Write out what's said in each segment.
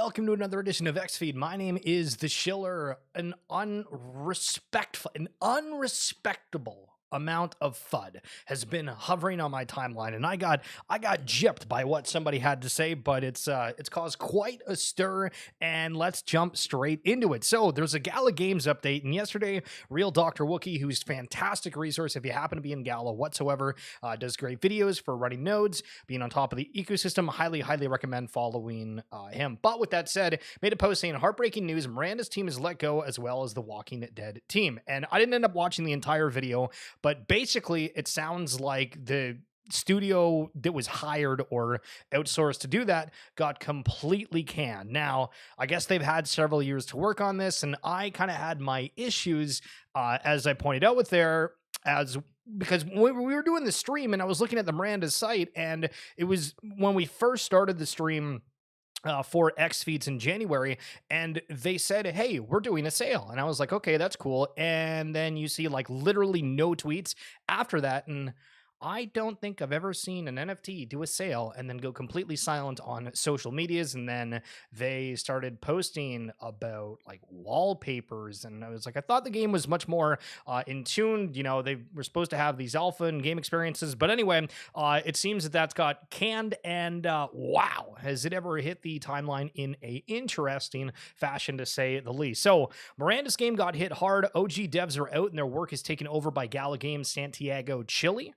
welcome to another edition of XFeed. My name is the Schiller. An unrespectable amount of FUD has been hovering on my timeline, and I got gypped by what somebody had to say, but it's caused quite a stir, and let's jump straight into it. So there's a Gala Games update, and yesterday, Real Dr. Wookie, who's a fantastic resource if you happen to be in Gala whatsoever, does great videos for running nodes, being on top of the ecosystem. Highly recommend following him. But with that said, made a post saying heartbreaking news: Miranda's team is let go, as well as the Walking Dead team. And I didn't end up watching the entire video, but basically it sounds like the studio that was hired or outsourced to do that got completely canned. Now, I guess they've had several years to work on this, and I kind of had my issues, as I pointed out with because we were doing the stream and I was looking at the Miranda's site, and it was when we first started the stream for X feeds in January, and they said, hey, we're doing a sale. And I was like, okay, that's cool. And then you see like literally no tweets after that. And I don't think I've ever seen an NFT do a sale and then go completely silent on social medias. And then they started posting about like wallpapers. And I was like, I thought the game was much more in tune. You know, they were supposed to have these alpha and game experiences. But anyway, it seems that that's got canned. And wow, has it ever hit the timeline in a interesting fashion, to say the least. So Miranda's game got hit hard. OG devs are out and their work is taken over by Gala Games Santiago, Chile.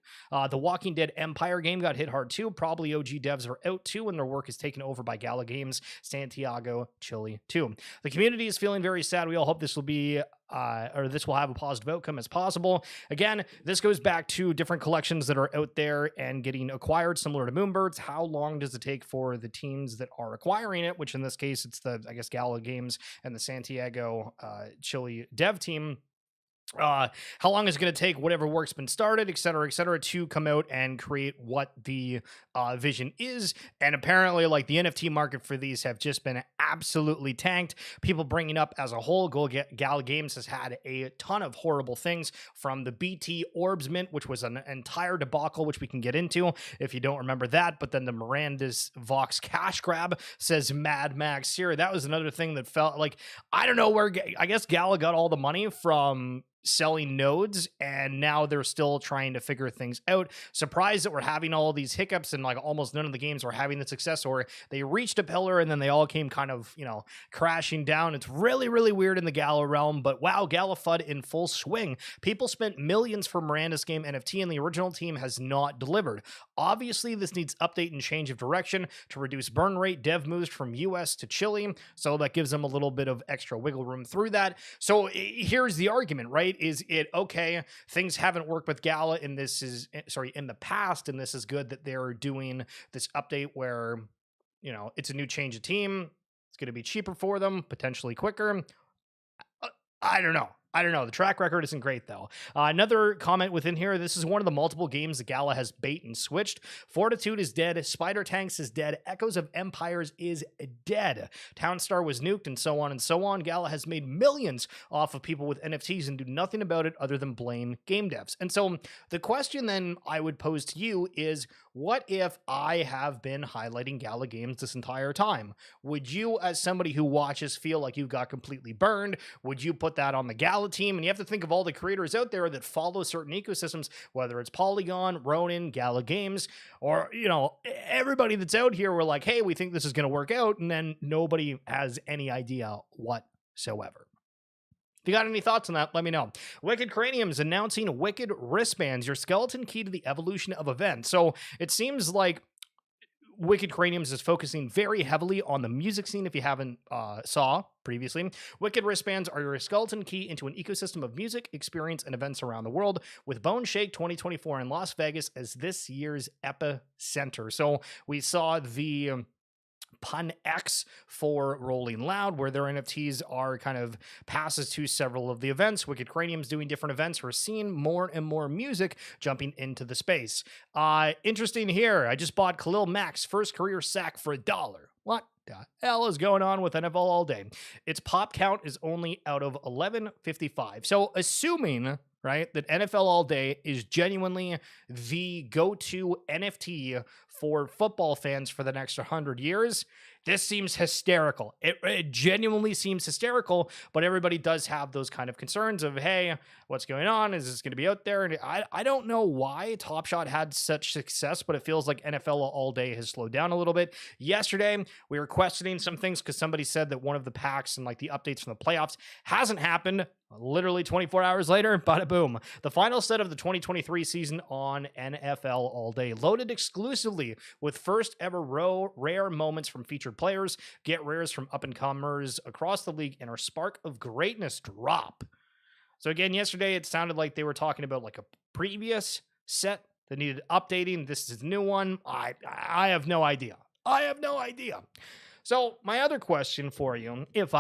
The Walking Dead Empire game got hit hard too. Probably OG devs are out too, and their work is taken over by Gala Games Santiago, Chile too. The community is feeling very sad. We all hope this will be this will have a positive outcome as possible. Again, this goes back to different collections that are out there and getting acquired, similar to Moonbirds. How long does it take for the teams that are acquiring it, which in this case, it's the, I guess, Gala Games and the Santiago, Chile dev team? How long is it going to take whatever work's been started, et cetera, to come out and create what the vision is? And apparently, like, the NFT market for these have just been absolutely tanked. People bringing up as a whole, Gala Games has had a ton of horrible things, from the BT Orbs mint, which was an entire debacle, which we can get into if you don't remember that. But then the Miranda's Vox cash grab, says Mad Max here. That was another thing that felt like, I don't know where, I guess Gala got all the money from selling nodes, and now they're still trying to figure things out. Surprised that we're having all these hiccups and like almost none of the games were having the success, or they reached a pillar and then they all came kind of, you know, crashing down. It's really weird in the Gala realm. But wow, Gala FUD in full swing. People spent millions for Miranda's game NFT, and the original team has not delivered. Obviously, this needs update and change of direction to reduce burn rate. Dev moved from US to Chile, so that gives them a little bit of extra wiggle room through that. So here's the argument, right? Is it okay? Things haven't worked with Gala in the past, and this is good that they're doing this update where, you know, it's a new change of team. It's going to be cheaper for them, potentially quicker. I don't know. The track record isn't great, though. Another comment within here. This is one of the multiple games that Gala has bait and switched. Fortitude is dead. Spider Tanks is dead. Echoes of Empires is dead. Townstar was nuked, and so on and so on. Gala has made millions off of people with NFTs and do nothing about it other than blame game devs. And so the question then I would pose to you is, what if I have been highlighting Gala Games this entire time? Would you, as somebody who watches, feel like you got completely burned? Would you put that on the Gala team? And you have to think of all the creators out there that follow certain ecosystems, whether it's Polygon, Ronin, Gala Games, or, you know, everybody that's out here. We're like, hey, we think this is going to work out, and then nobody has any idea whatsoever. If you got any thoughts on that, let me know. Wicked Cranium's announcing Wicked Wristbands, your skeleton key to the evolution of events. So it seems like Wicked Craniums is focusing very heavily on the music scene, if you haven't saw previously. Wicked Wristbands are your skeleton key into an ecosystem of music, experience, and events around the world, with Bone Shake 2024 in Las Vegas as this year's epicenter. So we saw the Pun X for Rolling Loud, where their NFTs are kind of passes to several of the events. Wicked Cranium's doing different events. We're seeing more and more music jumping into the space. Interesting here. I just bought Khalil Mack's first career sack for $1. What the hell is going on with NFL all day? Its pop count is only out of 1155. So assuming, right, that NFL All Day is genuinely the go-to NFT for football fans for the next 100 years. This seems hysterical. It genuinely seems hysterical, but everybody does have those kind of concerns of, hey, what's going on? Is this going to be out there? And I don't know why Top Shot had such success, but it feels like NFL All Day has slowed down a little bit. Yesterday, we were questioning some things because somebody said that one of the packs and like the updates from the playoffs hasn't happened. Literally 24 hours later, bada boom. The final set of the 2023 season on NFL All Day, loaded exclusively with first ever rare moments from featured players, get rares from up-and-comers across the league, and our Spark of Greatness drop. So again, yesterday it sounded like they were talking about like a previous set that needed updating. This is a new one. I have no idea. I have no idea. So my other question for you, if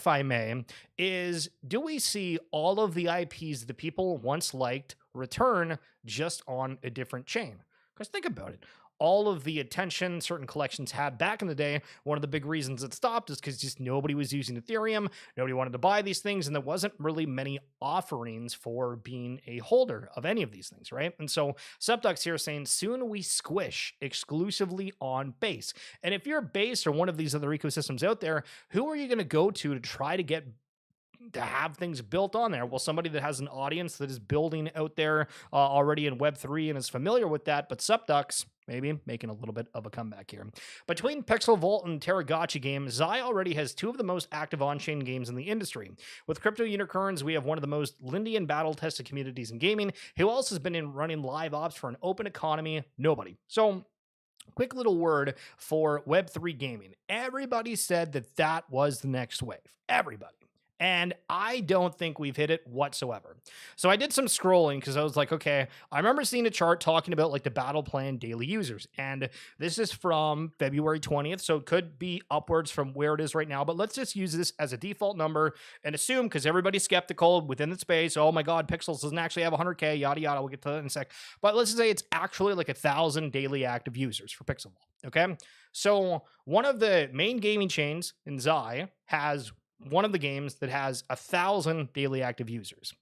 I may, is do we see all of the IPs that people once liked return just on a different chain? Because think about it. All of the attention certain collections had back in the day, one of the big reasons it stopped is because just nobody was using Ethereum, nobody wanted to buy these things, and there wasn't really many offerings for being a holder of any of these things, right? And so Subduck's here saying, soon we squish exclusively on base. And if you're base or one of these other ecosystems out there, who are you going to go to try to have things built on there? Well, somebody that has an audience that is building out there already in Web3 and is familiar with that, but Subducks maybe making a little bit of a comeback here. Between Pixel Vault and Terragotchi games, Zai already has two of the most active on-chain games in the industry. With Crypto Unicorns, we have one of the most Lindy and battle-tested communities in gaming. Who else has been running live ops for an open economy? Nobody. So quick little word for Web3 gaming. Everybody said that was the next wave. Everybody. And I don't think we've hit it whatsoever. So I did some scrolling because I was like, okay, I remember seeing a chart talking about like the battle plan daily users. And this is from February 20th. So it could be upwards from where it is right now. But let's just use this as a default number and assume, because everybody's skeptical within the space, oh my God, Pixels doesn't actually have 100K, yada, yada. We'll get to that in a sec. But let's just say it's actually like 1,000 daily active users for Pixel. Okay. So one of the main gaming chains in Zai has one of the games that has 1,000 daily active users.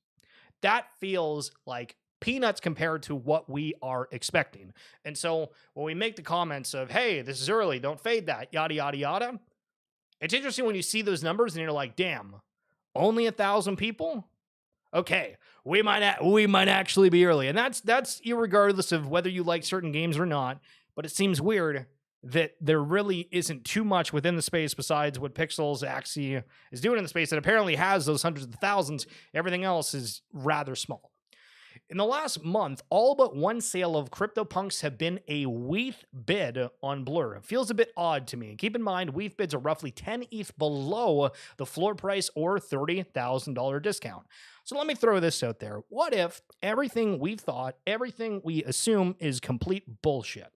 That feels like peanuts compared to what we are expecting. And so when we make the comments of, hey, this is early, don't fade that, yada, yada, yada, it's interesting when you see those numbers and you're like, damn, only 1,000 people? Okay, we might actually be early. And that's irregardless of whether you like certain games or not, but it seems weird that there really isn't too much within the space besides what Pixels actually is doing in the space that apparently has those hundreds of thousands. Everything else is rather small. In the last month, all but one sale of CryptoPunks have been a WETH bid on Blur. It feels a bit odd to me. Keep in mind, WETH bids are roughly 10 ETH below the floor price or $30,000 discount. So let me throw this out there. What if everything we thought, everything we assume is complete bullshit?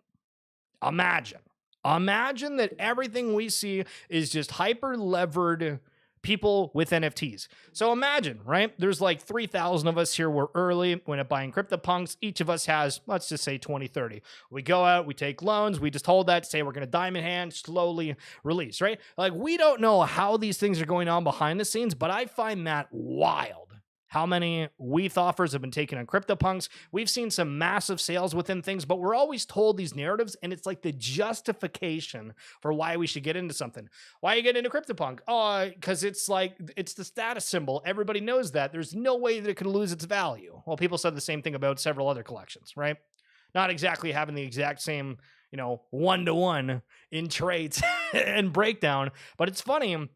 Imagine that everything we see is just hyper-levered people with NFTs. So imagine, right? There's like 3,000 of us here. We're early when buying CryptoPunks. Each of us has, let's just say 20, 30. We go out, we take loans, we just hold that, say we're going to diamond hand, slowly release, right? Like, we don't know how these things are going on behind the scenes, but I find that wild. How many WETH offers have been taken on CryptoPunks? We've seen some massive sales within things, but we're always told these narratives, and it's like the justification for why we should get into something. Why you get into CryptoPunk? Oh, because it's the status symbol. Everybody knows that. There's no way that it can lose its value. Well, people said the same thing about several other collections, right? Not exactly having the exact same, one-to-one in traits and breakdown, but it's funny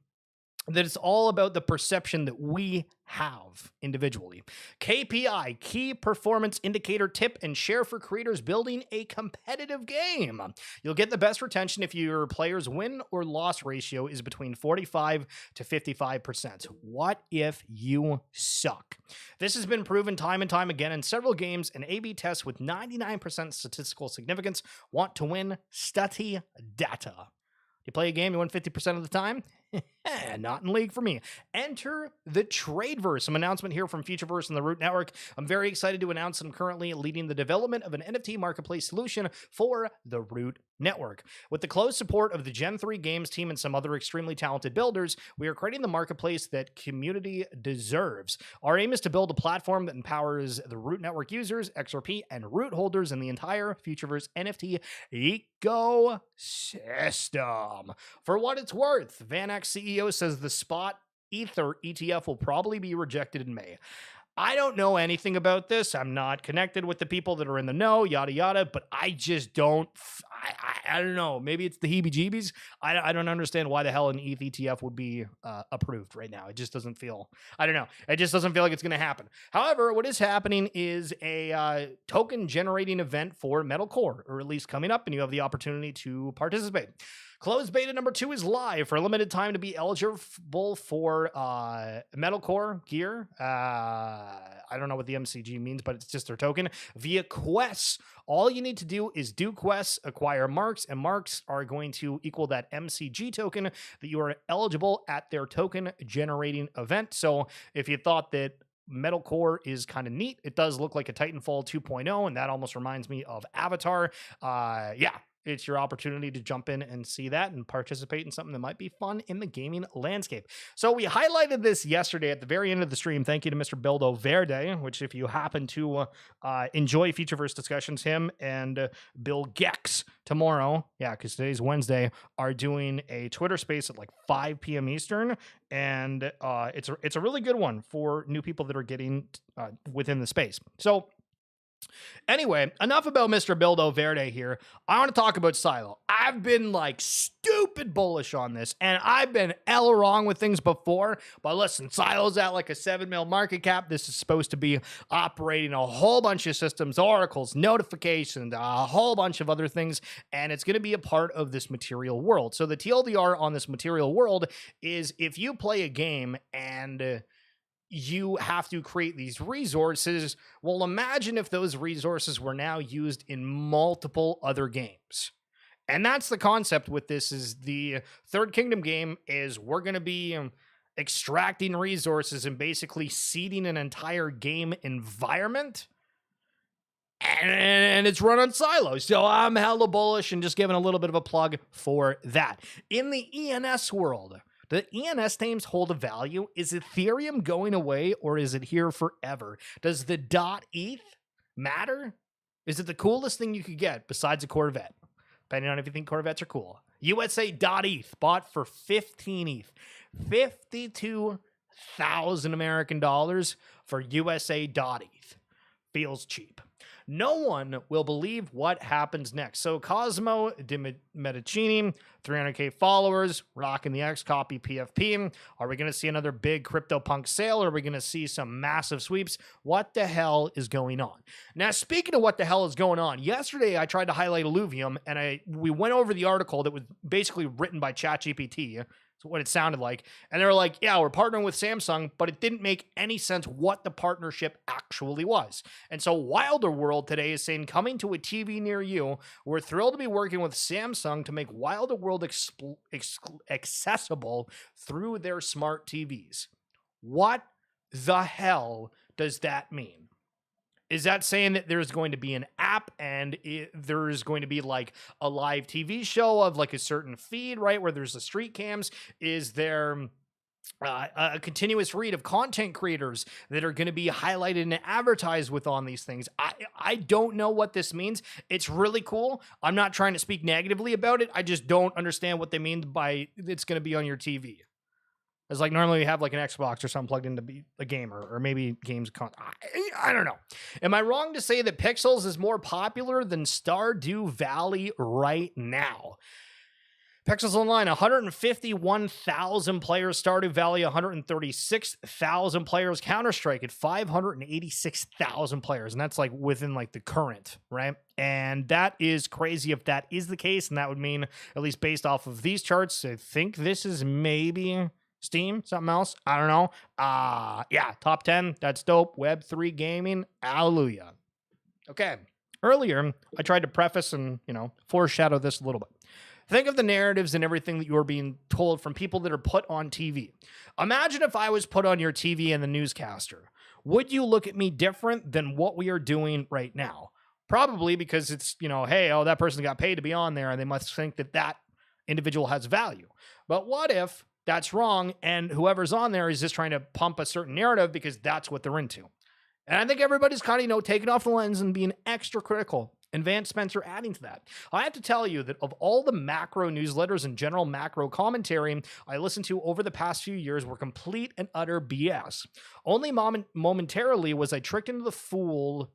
that it's all about the perception that we have individually. KPI, key performance indicator tip and share for creators building a competitive game. You'll get the best retention if your player's win or loss ratio is between 45 to 55%. What if you suck? This has been proven time and time again in several games, and A/B tests with 99% statistical significance want to win study data. You play a game, you win 50% of the time? Not in league for me. Enter the Tradeverse. Some announcement here from Futureverse and the Root Network. I'm very excited to announce I'm currently leading the development of an NFT marketplace solution for the Root Network. With the close support of the Gen 3 Games team and some other extremely talented builders, we are creating the marketplace that community deserves. Our aim is to build a platform that empowers the Root Network users, XRP, and Root holders in the entire Futureverse NFT ecosystem. For what it's worth, VanEck CEO says the spot Ether ETF will probably be rejected in May. I don't know anything about this. I'm not connected with the people that are in the know, yada, yada, but I just don't, I don't know. Maybe it's the heebie-jeebies. I don't understand why the hell an ETH ETF would be approved right now. It just doesn't feel, I don't know. It just doesn't feel like it's going to happen. However, what is happening is a token generating event for Metalcore, or at least coming up, and you have the opportunity to participate. Closed beta number 2 is live for a limited time to be eligible for Metalcore gear. I don't know what the MCG means, but it's just their token via quests. All you need to do is do quests, acquire marks, and marks are going to equal that MCG token that you are eligible at their token generating event. So if you thought that Metalcore is kind of neat, it does look like a Titanfall 2.0, and that almost reminds me of Avatar. Yeah. It's your opportunity to jump in and see that and participate in something that might be fun in the gaming landscape. So we highlighted this yesterday at the very end of the stream. Thank you to Mr. Bildo Verde, which if you happen to enjoy Futureverse discussions, him and Bill Gex tomorrow, yeah, because today's Wednesday, are doing a Twitter space at like 5 p.m. Eastern. And it's a really good one for new people that are getting within the space. So anyway, enough about Mr. Bildo Verde here. I want to talk about Silo. I've been like stupid bullish on this, and I've been hella wrong with things before. But listen, Silo's at like a 7 mil market cap. This is supposed to be operating a whole bunch of systems, oracles, notifications, a whole bunch of other things, and it's going to be a part of this material world. So the TLDR on this material world is if you play a game and you have to create these resources. Well, imagine if those resources were now used in multiple other games. And that's the concept with this is the Third Kingdom game is we're going to be extracting resources and basically seeding an entire game environment. And it's run on Silo. So I'm hella bullish and just giving a little bit of a plug for that. In the ENS world, the ENS names hold a value. Is Ethereum going away or is it here forever? Does the .eth matter? Is it the coolest thing you could get besides a Corvette? Depending on if you think Corvettes are cool. USA.eth bought for 15 ETH. 52,000 American dollars for USA.eth. Feels cheap. No one will believe what happens next. So Cosmo de Medicini, 300K followers, rocking the X copy PFP. Are we going to see another big CryptoPunk sale? Or are we going to see some massive sweeps? What the hell is going on? Now, speaking of what the hell is going on, yesterday I tried to highlight Illuvium, and we went over the article that was basically written by ChatGPT. What it sounded like. And they were like, yeah, we're partnering with Samsung, but it didn't make any sense what the partnership actually was. And so Wilder World today is saying, coming to a TV near you, we're thrilled to be working with Samsung to make Wilder World accessible through their smart TVs. What the hell does that mean? Is that saying that there's going to be an app and there's going to be like a live TV show of like a certain feed, right? Where there's the street cams? Is there a continuous read of content creators that are going to be highlighted and advertised with on these things? I don't know what this means. It's really cool. I'm not trying to speak negatively about it. I just don't understand what they mean by it's going to be on your TV. It's like normally we have like an Xbox or something plugged in to be a gamer or maybe games. I don't know. Am I wrong to say that Pixels is more popular than Stardew Valley right now? Pixels Online, 151,000 players. Stardew Valley, 136,000 players. Counter-Strike at 586,000 players. And that's like within like the current, right? And that is crazy if that is the case. And that would mean, at least based off of these charts, I think this is maybe Steam, something else. I don't know. Yeah, top 10. That's dope. Web3 gaming. Hallelujah. Okay. Earlier, I tried to preface and, foreshadow this a little bit. Think of the narratives and everything that you're being told from people that are put on TV. Imagine if I was put on your TV and the newscaster. Would you look at me different than what we are doing right now? Probably, because it's, hey, that person got paid to be on there and they must think that that individual has value. But what if that's wrong and whoever's on there is just trying to pump a certain narrative because that's what they're into? And I think everybody's kind of, taking off the lens and being extra critical. And Vance Spencer adding to that. I have to tell you that of all the macro newsletters and general macro commentary I listened to over the past few years were complete and utter BS. Only momentarily was I tricked into the fool.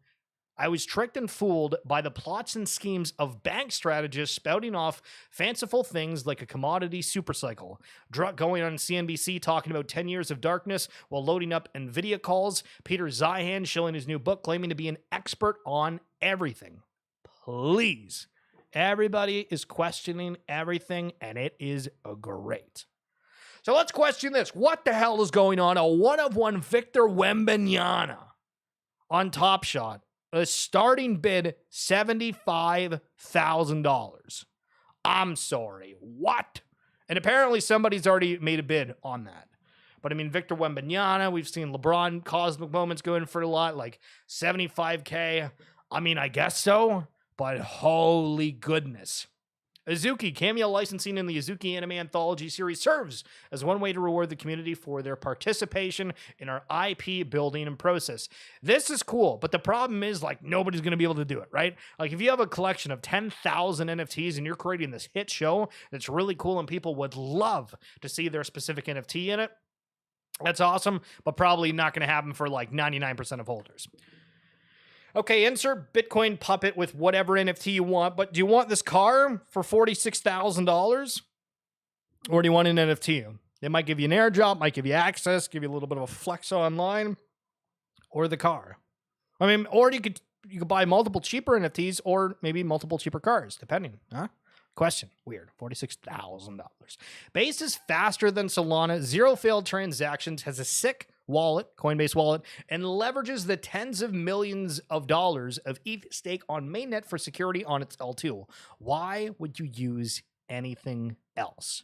I was tricked and fooled by the plots and schemes of bank strategists spouting off fanciful things like a commodity supercycle. Druck going on CNBC talking about 10 years of darkness while loading up NVIDIA calls. Peter Zeihan shilling his new book claiming to be an expert on everything. Please. Everybody is questioning everything, and it is great. So let's question this. What the hell is going on? A one-of-one Victor Wembanyama on Top Shot. A starting bid, $75,000. I'm sorry. What? And apparently somebody's already made a bid on that. But I mean, Victor Wembanyama, we've seen LeBron Cosmic Moments go in for a lot, like $75K. I mean, I guess so, but holy goodness. Azuki, cameo licensing in the Azuki anime anthology series serves as one way to reward the community for their participation in our IP building and process. This is cool, but the problem is, nobody's going to be able to do it, right? If you have a collection of 10,000 NFTs and you're creating this hit show that's really cool and people would love to see their specific NFT in it, that's awesome, but probably not going to happen for 99% of holders. Okay, insert Bitcoin puppet with whatever NFT you want, but do you want this car for $46,000? Or do you want an NFT? It might give you an airdrop, might give you access, give you a little bit of a flex online, or the car. I mean, or you could buy multiple cheaper NFTs or maybe multiple cheaper cars, depending, huh? Question. Weird. $46,000. Base is faster than Solana, zero failed transactions, has a sick wallet, Coinbase wallet, and leverages the tens of millions of dollars of ETH stake on mainnet for security on its L2. Why would you use anything else?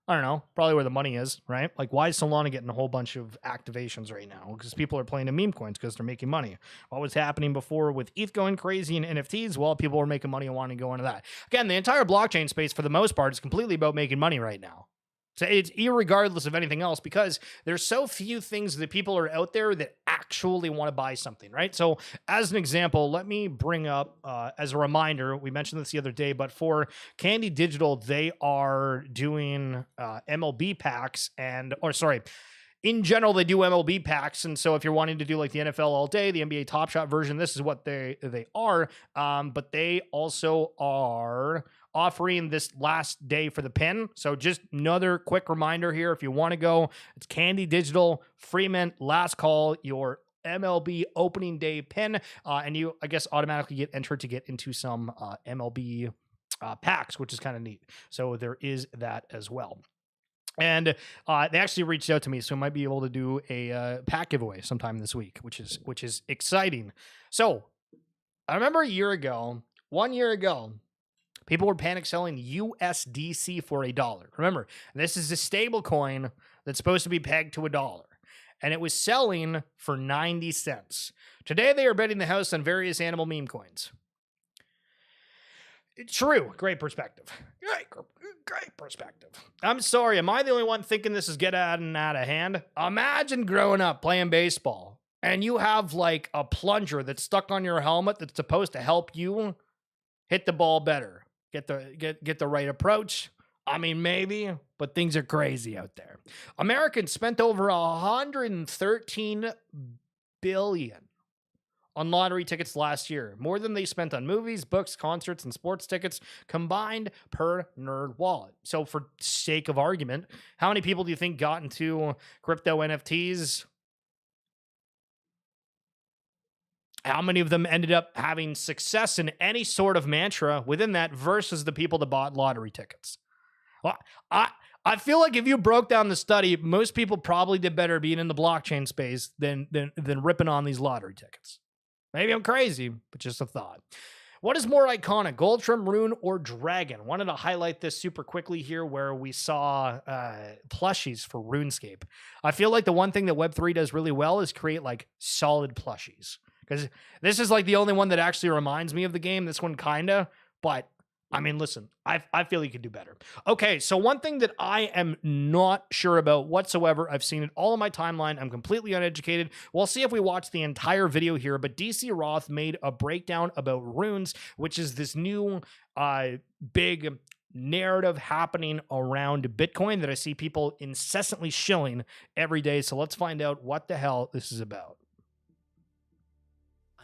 I don't know, probably where the money is, right? Why is Solana getting a whole bunch of activations right now? Because people are playing in meme coins because they're making money. What was happening before with ETH going crazy and NFTs? Well, people were making money and wanting to go into that. Again, the entire blockchain space, for the most part, is completely about making money right now. So it's irregardless of anything else because there's so few things that people are out there that actually want to buy something, right? So as an example, let me bring up, as a reminder, we mentioned this the other day, but for Candy Digital, they are doing MLB packs in general, they do MLB packs. And so if you're wanting to do the NFL all day, the NBA Top Shot version, this is what they are. But they also are offering this last day for the pin. So just another quick reminder here. If you want to go, it's Candy Digital, free mint, last call, your MLB opening day pin. And you, I guess, automatically get entered to get into some MLB packs, which is kind of neat. So there is that as well. And they actually reached out to me, so I might be able to do a pack giveaway sometime this week, which is exciting. So I remember 1 year ago, people were panic selling USDC for $1. Remember, this is a stable coin that's supposed to be pegged to $1, and it was selling for 90 cents. Today, they are betting the house on various animal meme coins. True. Great perspective. Great perspective. I'm sorry. Am I the only one thinking this is getting out of hand? Imagine growing up playing baseball and you have a plunger that's stuck on your helmet that's supposed to help you hit the ball better. Get the right approach. I mean, maybe, but things are crazy out there. Americans spent over $113 billion on lottery tickets last year, more than they spent on movies, books, concerts, and sports tickets combined per nerd wallet. So for sake of argument, how many people do you think got into crypto NFTs? How many of them ended up having success in any sort of mantra within that versus the people that bought lottery tickets? Well, I feel like if you broke down the study, most people probably did better being in the blockchain space than ripping on these lottery tickets. Maybe I'm crazy, but just a thought. What is more iconic, gold trim rune or dragon? Wanted to highlight this super quickly here where we saw plushies for RuneScape. I feel like the one thing that Web3 does really well is create like solid plushies. Because this is like the only one that actually reminds me of the game. This one kinda, but I mean, listen, I feel you could do better. Okay, so one thing that I am not sure about whatsoever, I've seen it all on my timeline, I'm completely uneducated. We'll see if we watch the entire video here, but DC Roth made a breakdown about runes, which is this new big narrative happening around Bitcoin that I see people incessantly shilling every day. So let's find out what the hell this is about.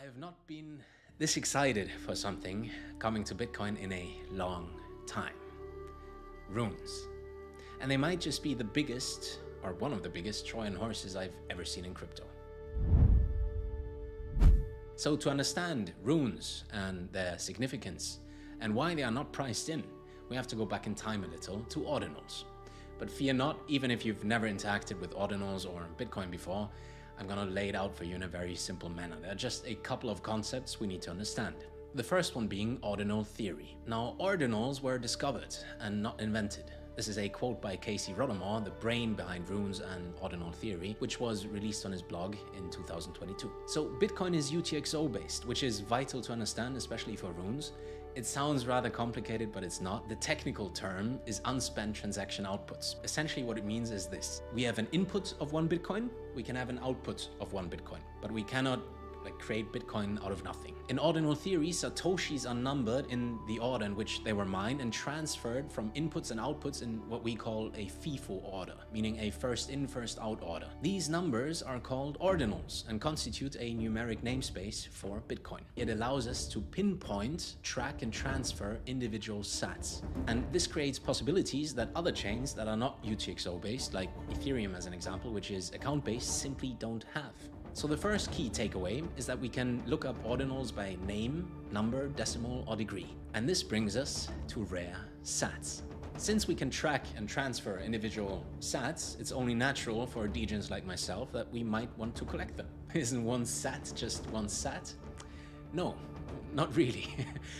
I have not been this excited for something coming to Bitcoin in a long time. Runes. And they might just be the biggest, or one of the biggest, Trojan horses I've ever seen in crypto. So to understand runes and their significance and why they are not priced in, we have to go back in time a little to ordinals. But fear not, even if you've never interacted with ordinals or Bitcoin before, I'm gonna lay it out for you in a very simple manner. There are just a couple of concepts we need to understand. The first one being ordinal theory. Now, ordinals were discovered and not invented. This is a quote by Casey Rodamore, the brain behind runes and ordinal theory, which was released on his blog in 2022. So Bitcoin is UTXO based, which is vital to understand, especially for runes. It sounds rather complicated, but it's not. The technical term is unspent transaction outputs. Essentially what it means is this. We have an input of 1 Bitcoin, we can have an output of 1 Bitcoin, but we cannot create Bitcoin out of nothing. In ordinal theory, Satoshis are numbered in the order in which they were mined and transferred from inputs and outputs in what we call a FIFO order, meaning a first in, first out order. These numbers are called ordinals and constitute a numeric namespace for Bitcoin. It allows us to pinpoint, track, and transfer individual sats. And this creates possibilities that other chains that are not UTXO based, like Ethereum as an example, which is account based, simply don't have. So the first key takeaway is that we can look up ordinals by name, number, decimal, or degree. And this brings us to rare sats. Since we can track and transfer individual sats, it's only natural for degens like myself that we might want to collect them. Isn't one sat just one sat? No, not really.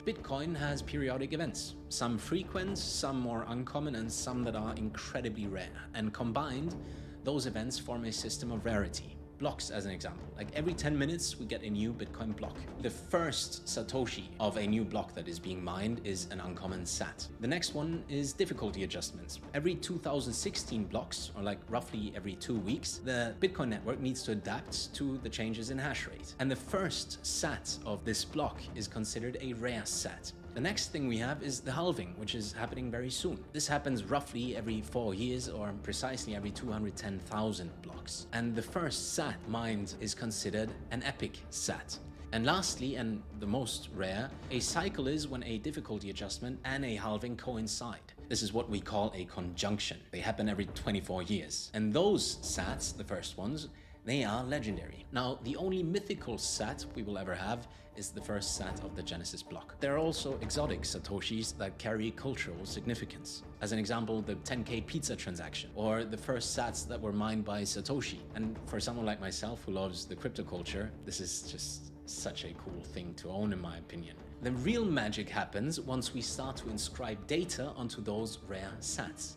Bitcoin has periodic events, some frequent, some more uncommon, and some that are incredibly rare. And combined, those events form a system of rarity. Blocks as an example. Like every 10 minutes, we get a new Bitcoin block. The first Satoshi of a new block that is being mined is an uncommon sat. The next one is difficulty adjustments. Every 2016 blocks, or like roughly every 2 weeks, the Bitcoin network needs to adapt to the changes in hash rate. And the first sat of this block is considered a rare sat. The next thing we have is the halving, which is happening very soon. This happens roughly every 4 years, or precisely every 210,000 blocks. And the first sat mined is considered an epic sat. And lastly, and the most rare, a cycle is when a difficulty adjustment and a halving coincide. This is what we call a conjunction. They happen every 24 years. And those sats, the first ones, they are legendary. Now, the only mythical sat we will ever have is the first sat of the Genesis block. There are also exotic Satoshis that carry cultural significance. As an example, the 10K pizza transaction, or the first sats that were mined by Satoshi. And for someone like myself who loves the crypto culture, this is just such a cool thing to own, in my opinion. The real magic happens once we start to inscribe data onto those rare sats.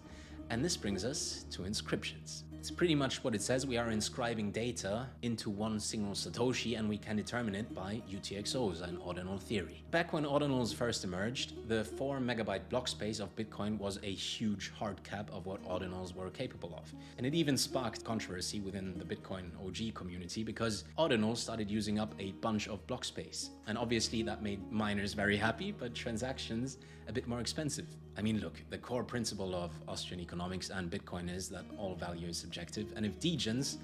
And this brings us to inscriptions. It's pretty much what it says. We are inscribing data into one single Satoshi, and we can determine it by UTXOs and ordinal theory. Back when ordinals first emerged, the 4 megabyte block space of Bitcoin was a huge hard cap of what ordinals were capable of. And it even sparked controversy within the Bitcoin OG community because ordinals started using up a bunch of block space. And obviously that made miners very happy, but transactions a bit more expensive. I mean, look, the core principle of Austrian economics and Bitcoin is that all value is subjective, and if degens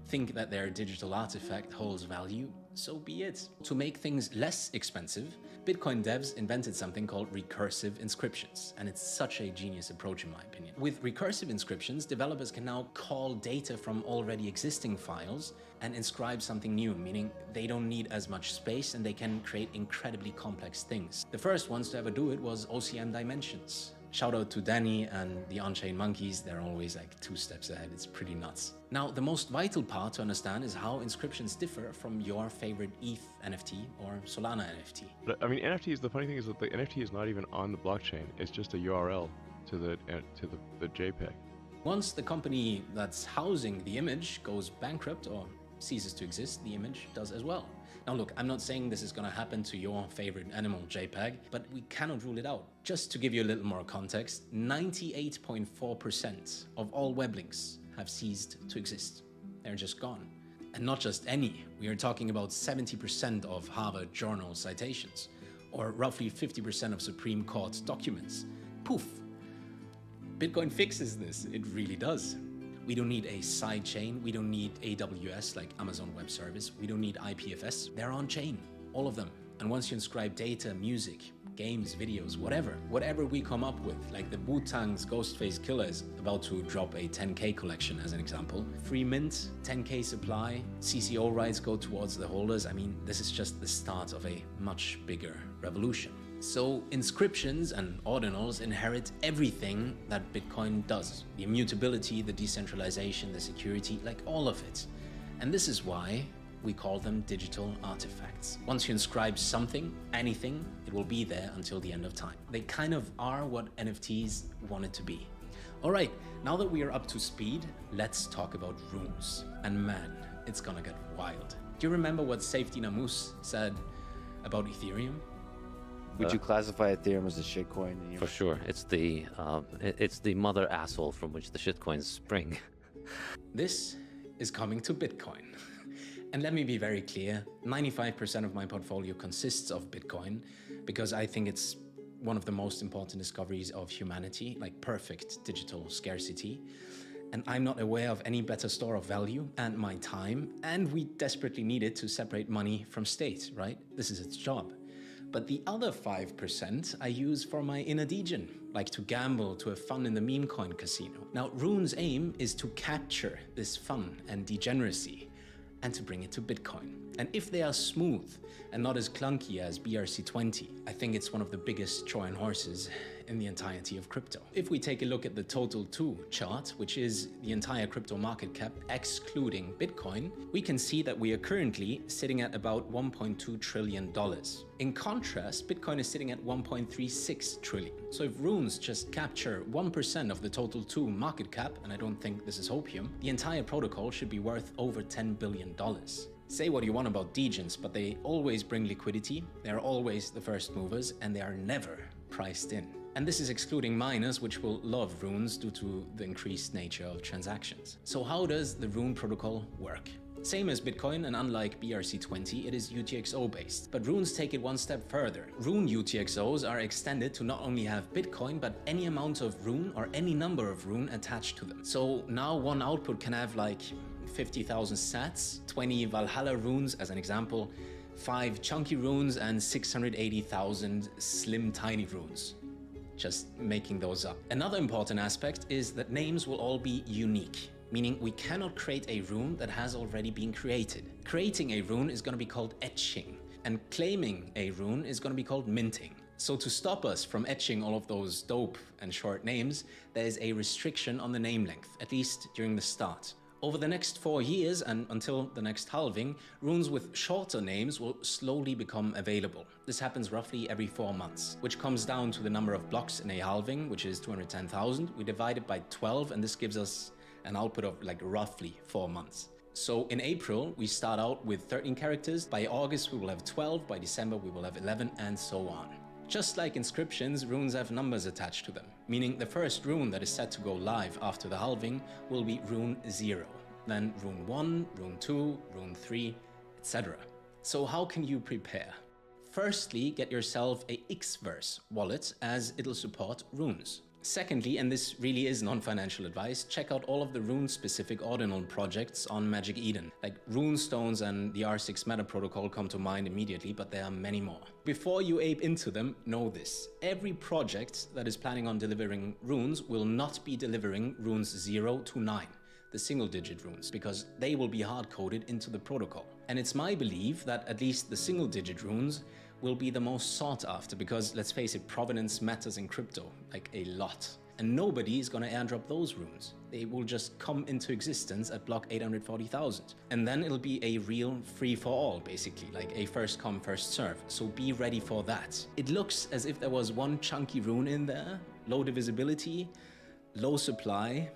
think that their digital artifact holds value, so be it. To make things less expensive, Bitcoin devs invented something called recursive inscriptions, and it's such a genius approach in my opinion. With recursive inscriptions, developers can now call data from already existing files and inscribe something new, meaning they don't need as much space and they can create incredibly complex things. The first ones to ever do it was OCM Dimensions. Shout out to Danny and the On-Chain Monkeys, they're always like 2 steps ahead, it's pretty nuts. Now, the most vital part to understand is how inscriptions differ from your favorite ETH NFT or Solana NFT. But, I mean, NFTs, the funny thing is that the NFT is not even on the blockchain, it's just a URL to the JPEG. Once the company that's housing the image goes bankrupt or ceases to exist, the image does as well. Now look, I'm not saying this is gonna happen to your favorite animal JPEG, but we cannot rule it out. Just to give you a little more context, 98.4% of all web links have ceased to exist. They're just gone. And not just any, we are talking about 70% of Harvard Journal citations, or roughly 50% of Supreme Court documents. Poof. Bitcoin fixes this, it really does. We don't need a sidechain, we don't need AWS like Amazon Web Service, we don't need IPFS, they're on chain, all of them. And once you inscribe data, music, games, videos, whatever we come up with, like the Wu-Tang's Ghostface Killer is about to drop a 10K collection as an example. Free mint, 10K supply, CCO rights go towards the holders. I mean, this is just the start of a much bigger revolution. So inscriptions and ordinals inherit everything that Bitcoin does. The immutability, the decentralization, the security, like all of it. And this is why we call them digital artifacts. Once you inscribe something, anything, it will be there until the end of time. They kind of are what NFTs wanted to be. All right, now that we are up to speed, let's talk about runes. And man, it's gonna get wild. Do you remember what Safety Namus said about Ethereum? Would you classify Ethereum as a shitcoin? For sure, it's the mother asshole from which the shitcoins spring. This is coming to Bitcoin. And let me be very clear, 95% of my portfolio consists of Bitcoin because I think it's one of the most important discoveries of humanity, like perfect digital scarcity. And I'm not aware of any better store of value and my time, and we desperately need it to separate money from state, right? This is its job. But the other 5% I use for my inner degen, like to gamble, to have fun in the meme coin casino. Now, Rune's aim is to capture this fun and degeneracy and to bring it to Bitcoin. And if they are smooth and not as clunky as BRC20, I think it's one of the biggest Trojan horses in the entirety of crypto. If we take a look at the total 2 chart, which is the entire crypto market cap excluding Bitcoin, we can see that we are currently sitting at about $1.2 trillion. In contrast, Bitcoin is sitting at 1.36 trillion. So if runes just capture 1% of the total 2 market cap, and I don't think this is hopium, the entire protocol should be worth over $10 billion. Say what you want about degens, but they always bring liquidity, they are always the first movers, and they are never priced in. And this is excluding miners, which will love runes due to the increased nature of transactions. So how does the rune protocol work? Same as Bitcoin, and unlike BRC20, it is UTXO based. But runes take it one step further. Rune UTXOs are extended to not only have Bitcoin, but any amount of rune or any number of rune attached to them. So now one output can have like 50,000 sats, 20 Valhalla runes as an example, 5 chunky runes, and 680,000 slim tiny runes. Just making those up. Another important aspect is that names will all be unique, meaning we cannot create a rune that has already been created. Creating a rune is going to be called etching, and claiming a rune is going to be called minting. So to stop us from etching all of those dope and short names, there is a restriction on the name length, at least during the start. Over the next 4 years and until the next halving, runes with shorter names will slowly become available. This happens roughly every 4 months, which comes down to the number of blocks in a halving, which is 210,000. We divide it by 12, and this gives us an output of like roughly 4 months. So in April, we start out with 13 characters. By August, we will have 12. By December, we will have 11, and so on. Just like inscriptions, runes have numbers attached to them, meaning the first rune that is set to go live after the halving will be rune 0, then rune 1, rune 2, rune 3, etc. So how can you prepare? Firstly, get yourself a Xverse wallet, as it'll support runes. Secondly, and this really is non-financial advice, check out all of the rune-specific ordinal projects on Magic Eden. Like Runestones and the R6 Meta Protocol come to mind immediately, but there are many more. Before you ape into them, know this. Every project that is planning on delivering runes will not be delivering runes 0 to 9, the single-digit runes, because they will be hard-coded into the protocol. And it's my belief that at least the single-digit runes will be the most sought after because, let's face it, provenance matters in crypto, like a lot. And nobody is going to airdrop those runes. They will just come into existence at block 840,000. And then it'll be a real free-for-all, basically, like a first-come, first-serve. So be ready for that. It looks as if there was one chunky rune in there, low divisibility, low supply,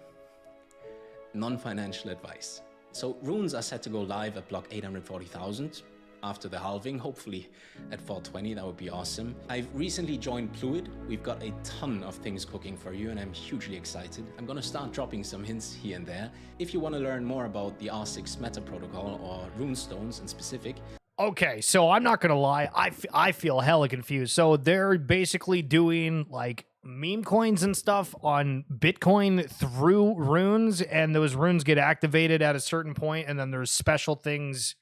non-financial advice. So runes are set to go live at block 840,000. After the halving, hopefully at 420, that would be awesome. I've recently joined Fluid. We've got a ton of things cooking for you and I'm hugely excited. I'm gonna start dropping some hints here and there. If you want to learn more about the R6 meta protocol or runestones in specific. Okay, so I'm not gonna lie, I feel hella confused. So they're basically doing like meme coins and stuff on Bitcoin through runes, and those runes get activated at a certain point, and then there's special things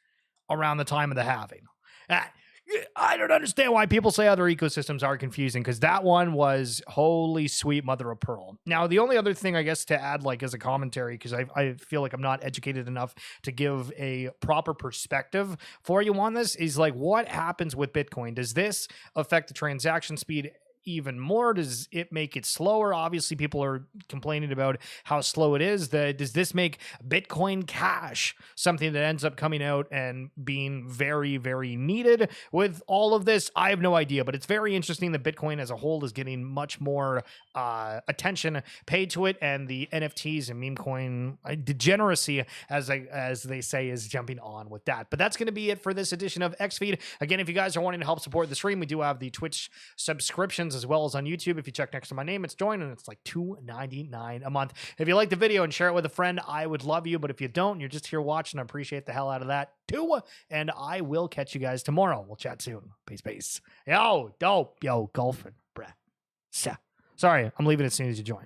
around the time of the halving. I don't understand why people say other ecosystems are confusing, because that one was holy sweet mother of pearl. Now, the only other thing I guess to add, like as a commentary, because I feel like I'm not educated enough to give a proper perspective for you on this, is like what happens with Bitcoin? Does this affect the transaction speed even more? Does it make it slower? Obviously, people are complaining about how slow it is. Does this make Bitcoin Cash something that ends up coming out and being very, very needed with all of this? I have no idea, but it's very interesting that Bitcoin as a whole is getting much more attention paid to it, and the NFTs and meme coin degeneracy, as they say, is jumping on with that. But that's going to be it for this edition of XFeed. Again, if you guys are wanting to help support the stream, we do have the Twitch subscriptions as well as on YouTube. If you check next to my name, it's join, and it's like $2.99 a month. If you like the video and share it with a friend, I would love you. But if you don't, you're just here watching, I appreciate the hell out of that too. And I will catch you guys tomorrow. We'll chat soon. Peace. Yo, dope. Yo, golfing, bruh. Sorry, I'm leaving as soon as you join.